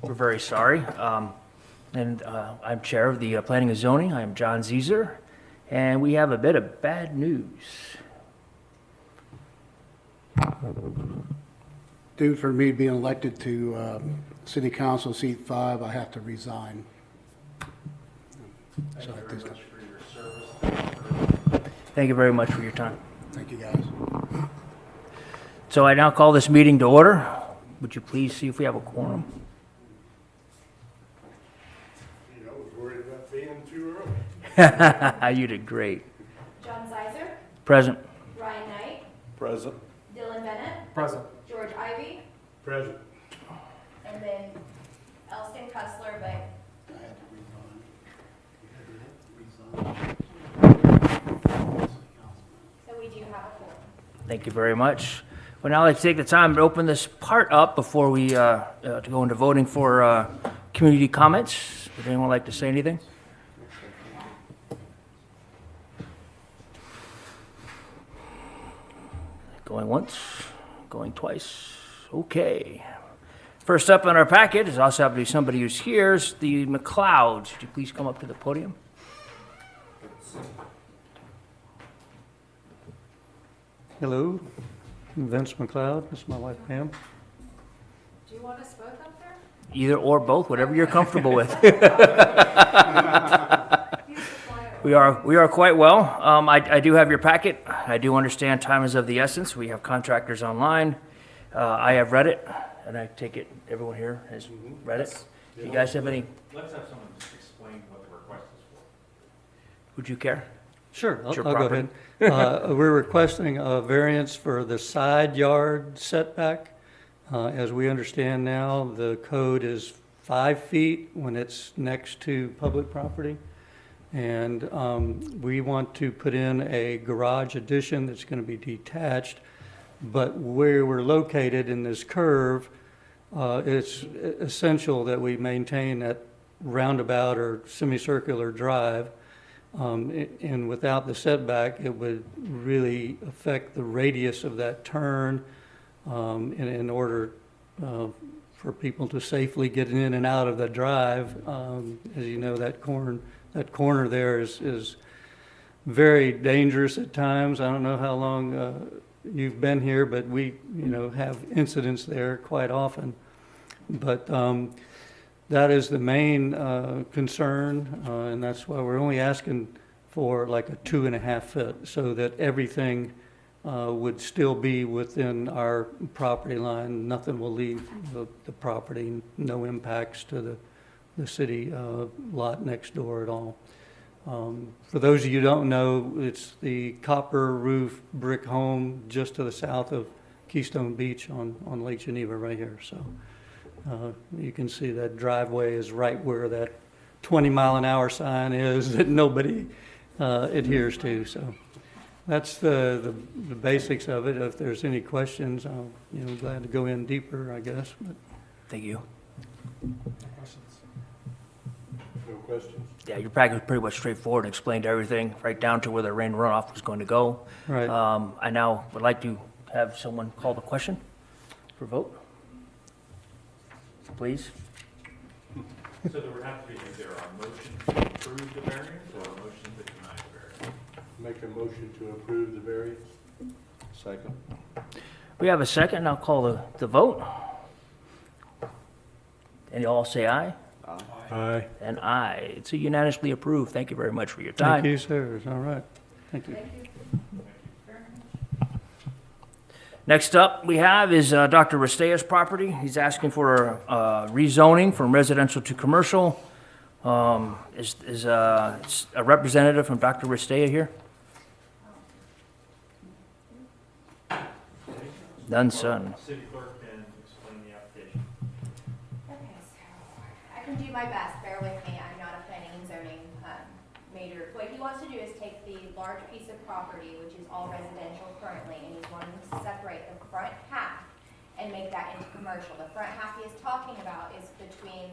We're very sorry. I'm Chair of the Planning and Zoning. I am John Zeser, and we have a bit of bad news. Due for me being elected to City Council seat 5, I have to resign. Thank you very much for your service. Thank you very much for your time. Thank you, guys. So I now call this meeting to order. Would you please see if we have a quorum? I was worried about being too early. You did great. John Zeiser, Present. Ryan Knight, Present. Dylan Bennett, Present. George Ivy, Present. and then Elston Cussler, but I had to resign. so we do have a quorum. Thank you very much. Well, now I'd like to take the time to open this part up before we to go into voting for community comments. Would anyone like to say anything? Going once, going twice. Okay. First up in our packet is also happen to be somebody who's here, is the McLeods. Would you please come up to the podium? Hello, I'm Vince McLeod. This is my wife Pam. Do you want us both up there? Either or both, whatever you're comfortable with. We are quite well. I do have your packet. I do understand time is of the essence. We have contractors online. I have read it, and I take it everyone here has read it. Do you guys have any? Let's have someone just explain what the request is for. Would you care? Sure, It's your I'll go property. ahead. We're requesting a variance for the side yard setback. As we understand now, the code is 5 feet when it's next to public property. And we want to put in a garage addition that's going to be detached. But where we're located in this curve, it's essential that we maintain that roundabout or semicircular drive. And without the setback, it would really affect the radius of that turn in order for people to safely get in and out of the drive. As you know, that corner there is very dangerous at times. I don't know how long you've been here, but we have incidents there quite often. But that is the main concern, and that's why we're only asking for like a 2.5 foot, so that everything would still be within our property line. Nothing will leave the property, no impacts to the city lot next door at all. For those of you who don't know, it's the copper roof brick home just to the south of Keystone Beach on Lake Geneva right here. So you can see that driveway is right where that 20-mile-an-hour sign is that nobody adheres to. So that's the basics of it. If there's any questions, I'm glad to go in deeper, I guess. But Thank you. No questions? Yeah, your packet was pretty much straightforward and explained everything, right down to where the rain runoff was going to go. Right. I now would like to have someone call the question for vote. Please. So there would have to be either a motion to approve the variance or a motion to deny the variance. Make a motion to approve the variance? Second. We have a second. I'll call the vote. And you all say aye? Aye. And aye. It's a unanimously approved. Thank you very much for your time. thank you, sir. All right. Thank you. Thank you. Next up we have is Dr. Restea's property. He's asking for rezoning from residential to commercial. Is a representative from Dr. Restea here? None, son. City clerk can explain the application. Okay, so I can do my best, bear with me, I'm not a planning and zoning major. What he wants to do is take the large piece of property, which is all residential currently, and he's wanting to separate the front half and make that into commercial. The front half he is talking about is between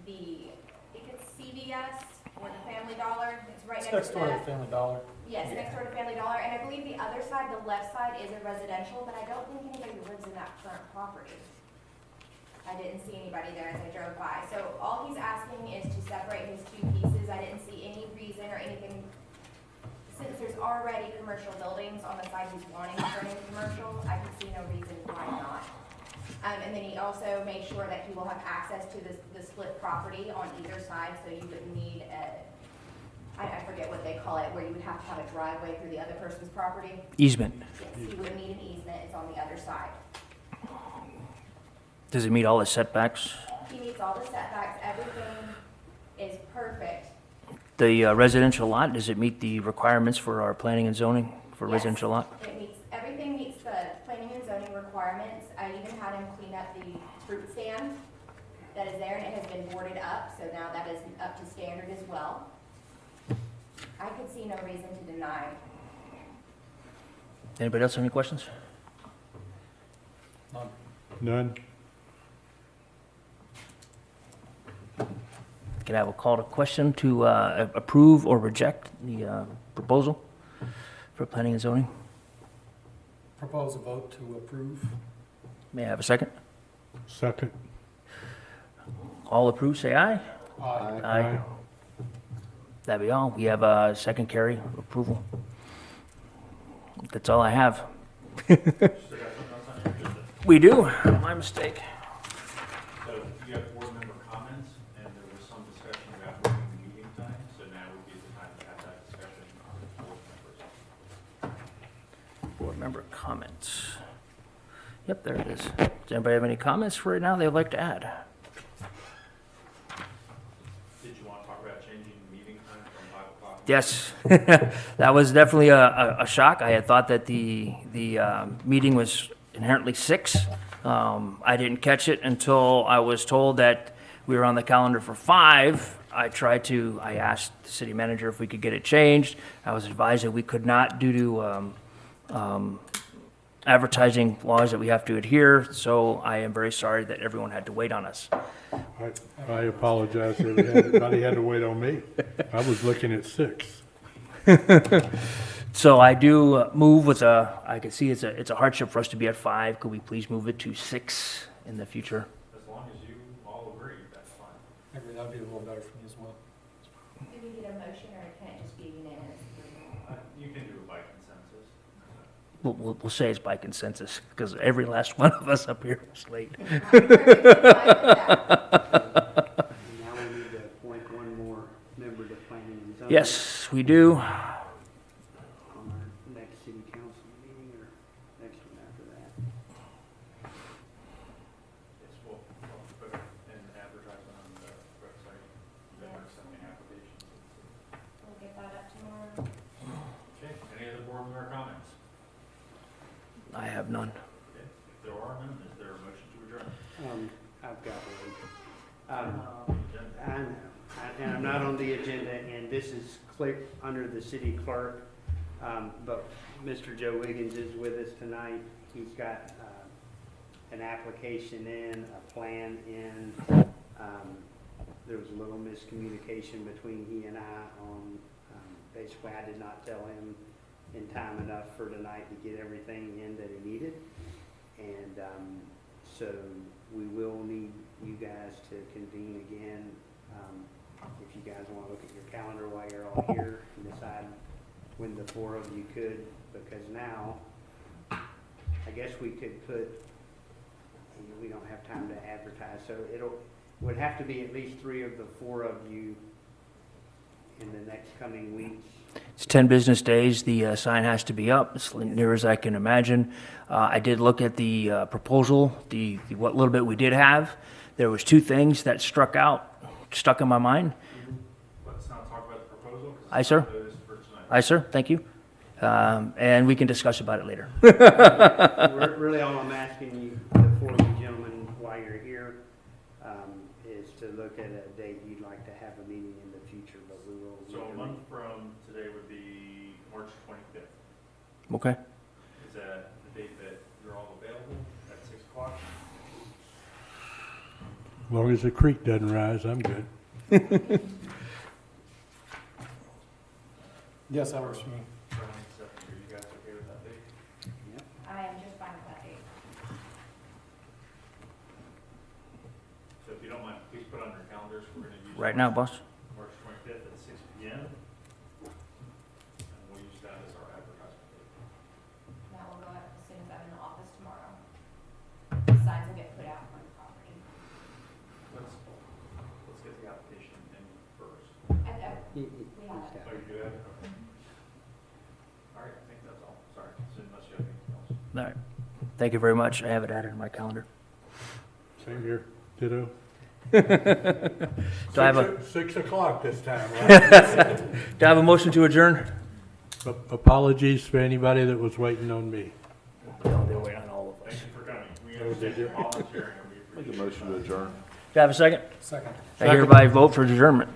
the, I think it's CVS or the Family Dollar, it's right next to that. Family Dollar. Yes, next door to Family Dollar, and I believe the other side, the left side, is a residential, but I don't think anybody lives in that current property. I didn't see anybody there as I drove by. So all he's asking is to separate his two pieces. I didn't see any reason or anything, since there's already commercial buildings on the side he's wanting to turn into commercial, I can see no reason why not. And then he also made sure that he will have access to the split property on either side, so you wouldn't need I forget what they call it, where you would have to have a driveway through the other person's property. Easement. Yes, he wouldn't need an easement, it's on the other side. Does it meet all the setbacks? He meets all the setbacks, everything is perfect. The residential lot, does it meet the requirements for our planning and zoning for Yes, residential lot? It meets, everything meets the planning and zoning requirements. I even had him clean up the fruit stand that is there, and it has been boarded up, so now that is up to standard as well. I could see no reason to deny. Anybody else have any questions? None? Can I have a call to question to approve or reject the proposal for planning and zoning? Propose a vote to approve. May I have a second? Second. All approved, say aye. Aye. That'd be all. We have a second carry approval. That's all I have. Still got something else on your agenda? We do, my mistake. So you have board member comments, and there was some discussion about moving the meeting time, so now would be the time to have that discussion on board members. Board member comments. Yep, there it is. Does anybody have any comments for right now they'd like to add? Did you want to talk about changing the meeting time from 5 o'clock? Yes, that was definitely a shock. I had thought that the meeting was inherently 6. I didn't catch it until I was told that we were on the calendar for 5. I asked the city manager if we could get it changed. I was advised that we could not due to advertising laws that we have to adhere, so I am very sorry that everyone had to wait on us. I apologize that everybody had to wait on me. I was looking at 6. So I do move with I can see it's a hardship for us to be at 5. Could we please move it to 6 in the future? As long as you all agree, that's fine. I agree, that'd be a little better for me as well. Do we need a motion, or can it just be unanimous? You can do it by consensus. We'll say it's by consensus, because every last one of us up here was late. I'm perfectly fine with that. Now we need to appoint one more member to planning and zoning. Yes, we do. On our next city council meeting or next one after that. Yes, we'll put an advertisement on the website, that we're sending applications. We'll get that up tomorrow. Okay, any other board member comments? I have none. Okay, if there are none, is there a motion to adjourn? I've got one. And I'm not on the agenda, and this is clear under the city clerk. But Mr. Joe Wiggins is with us tonight. He's got, an application in, a plan in. There was a little miscommunication between he and I on, basically I did not tell him in time enough for tonight to get everything in that he needed. And, so we will need you guys to convene again. If you guys want to look at your calendar while you're all here and decide when the 4 of you could, because now, I guess we could put, we don't have time to advertise, so would have to be at least 3 of the 4 of you in the next coming weeks. It's 10 business days. The sign has to be up, as near as I can imagine. I did look at the proposal, what little bit we did have. There was 2 things that stuck in my mind. Let's not talk about the proposal. 'Cause Aye, it's sir. not noticed for tonight. Aye, sir, thank you. And we can discuss about it later. Really, all I'm asking you, the 4 of you gentlemen, while you're here, is to look at a date you'd like to have a meeting in the future, but we will. So a month from today would be March 25th. Okay. Is that the date that you're all available at 6 o'clock? As long as the creek doesn't rise, I'm good. Yes, that works for me. Brian, Stephanie, are you guys okay with that date? I am just fine with that date. put on your calendars, we're gonna use. Right now, boss. March 25th at 6 PM. And we'll use that as our advertisement date. That will go out as soon as I'm in the office tomorrow. The signs will get put out on the property. Let's get the application in first. He- We have it. Oh, you do that? Okay. All right, I think that's all. Sorry, so unless you have anything else. All right. Thank you very much. I have it added in my calendar. Same here, ditto. Do I have a, 6 o'clock this time, right? do I have a motion to adjourn? Apologies for anybody that was waiting on me. No, they're waiting on all of us. Thank you for coming. We understand your volunteering and we appreciate it. Make a motion to adjourn. Do I have a second? Second. I hereby vote for adjournment.